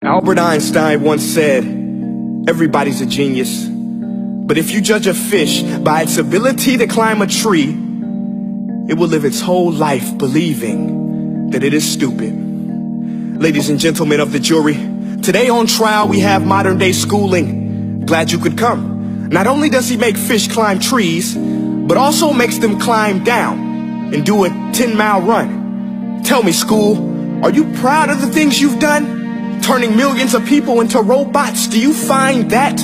Albert Einstein once said, everybody's a genius, but if you judge a fish by its ability to climb a tree, it will live its whole life believing that it is stupid. Ladies and gentlemen of the jury, today on trial we have modern day schooling. Glad you could come. Not only does he make fish climb trees, but also makes them climb down and do a 10-mile run. Tell me, school, are you proud of the things you've done? Turning millions of people into robots, do you find that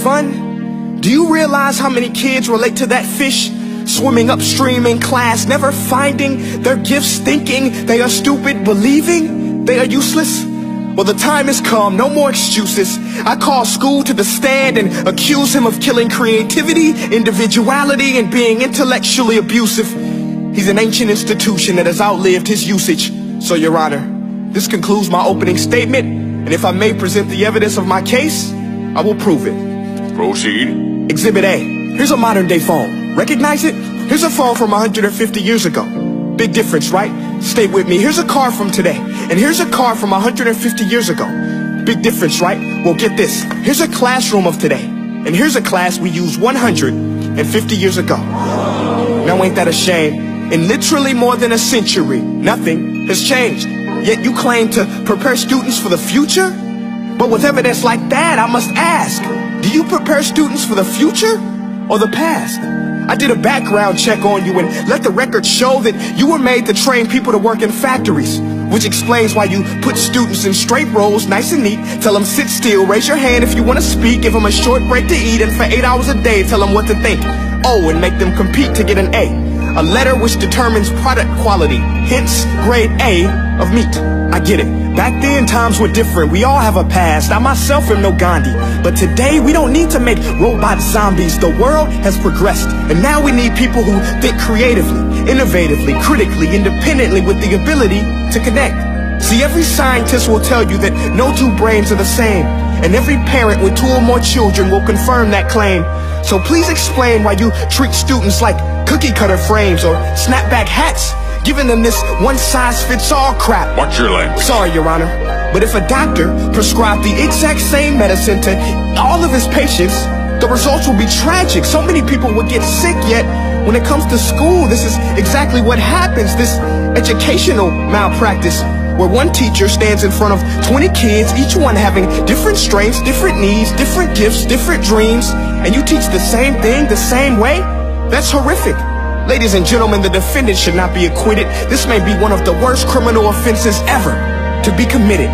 fun? Do you realize how many kids relate to that fish swimming upstream in class, never finding their gifts, thinking they are stupid, believing they are useless? Well, the time has come, no more excuses. I call school to the stand and accuse him of killing creativity, individuality, and being intellectually abusive. He's an ancient institution that has outlived his usage. So, Your Honor, this concludes my opening statement, and if I may present the evidence of my case, I will prove it. Proceed. Exhibit A. Here's a modern day phone. Recognize it? Here's a phone from 150 years ago. Big difference, right? Stay with me. Here's a car from today, and here's a car from 150 years ago. Big difference, right? Well, get this. Here's a classroom of today, and here's a class we used 150 years ago. Now ain't that a shame? In literally more than a century, nothing has changed. Yet you claim to prepare students for the future? But with evidence like that, I must ask, do you prepare students for the future or the past? I did a background check on you and let the record show that you were made to train people to work in factories, which explains why you put students in straight rows, nice and neat, tell them sit still, raise your hand if you want to speak, give them a short break to eat, and for 8 hours a day tell them what to think. Oh, and make them compete to get an A letter which determines product quality, hence grade A of meat. I get it. Back then, times were different. We all have a past. I myself am no Gandhi. But today, we don't need to make robot zombies. The world has progressed. And now we need people who think creatively, innovatively, critically, independently, with the ability to connect. See, every scientist will tell you that no two brains are the same. And every parent with 2 or more children will confirm that claim. So please explain why you treat students like cookie cutter frames or snapback hats, giving them this one-size-fits-all crap. Watch your language. Sorry, Your Honor, but if a doctor prescribed the exact same medicine to all of his patients, the results will be tragic. So many people would get sick, yet when it comes to school, this is exactly what happens. This educational malpractice, where one teacher stands in front of 20 kids, each one having different strengths, different needs, different gifts, different dreams, and you teach the same thing the same way? That's horrific. Ladies and gentlemen, the defendant should not be acquitted. This may be one of the worst criminal offenses ever to be committed.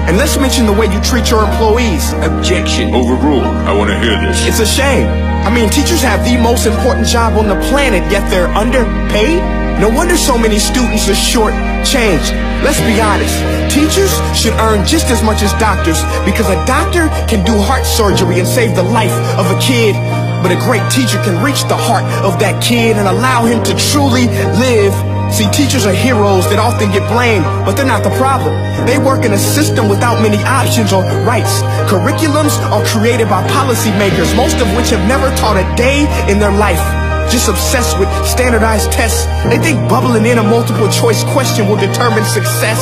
And let's mention the way you treat your employees. Objection. Overruled. I want to hear this. It's a shame. I mean, teachers have the most important job on the planet, yet they're underpaid? No wonder so many students are short-changed. Let's be honest. Teachers should earn just as much as doctors, because a doctor can do heart surgery and save the life of a kid. But a great teacher can reach the heart of that kid and allow him to truly live. See, teachers are heroes that often get blamed, but they're not the problem. They work in a system without many options or rights. Curriculums are created by policymakers, most of which have never taught a day in their life. Just obsessed with standardized tests. They think bubbling in a multiple choice question will determine success.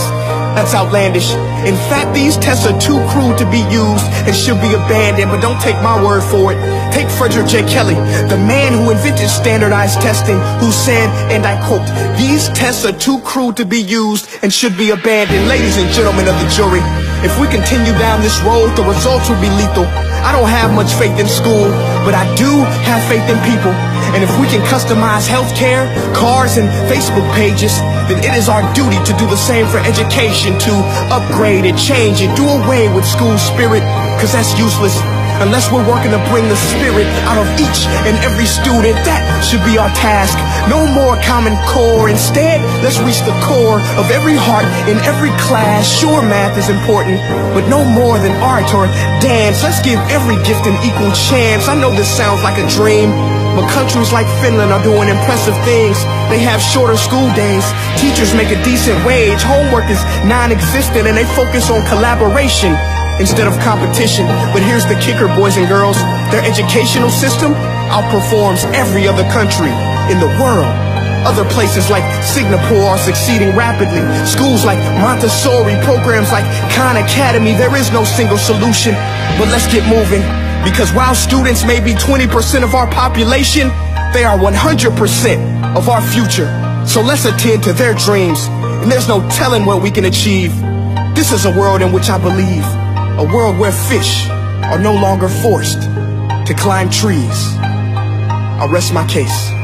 That's outlandish. In fact, these tests are too crude to be used and should be abandoned, but don't take my word for it. Take Frederick J. Kelly, the man who invented standardized testing, who said, and I quote, "These tests are too crude to be used and should be abandoned." Ladies and gentlemen of the jury, if we continue down this road, the results will be lethal. I don't have much faith in school, but I do have faith in people. And if we can customize healthcare, cars, and Facebook pages, then it is our duty to do the same for education, to upgrade it, change it, do away with school spirit, because that's useless. Unless we're working to bring the spirit out of each and every student, that should be our task. No more Common Core. Instead, let's reach the core of every heart in every class. Sure, math is important, but no more than art or dance. Let's give every gift an equal chance. I know this sounds like a dream, but countries like Finland are doing impressive things. They have shorter school days. Teachers make a decent wage. Homework is non-existent, and they focus on collaboration instead of competition. But here's the kicker, boys and girls. Their educational system outperforms every other country in the world. Other places like Singapore are succeeding rapidly. Schools like Montessori, programs like Khan Academy. There is no single solution, but let's get moving. Because while students may be 20% of our population, they are 100% of our future. So let's attend to their dreams, and there's no telling what we can achieve. This is a world in which I believe, a world where fish are no longer forced to climb trees. I'll rest my case.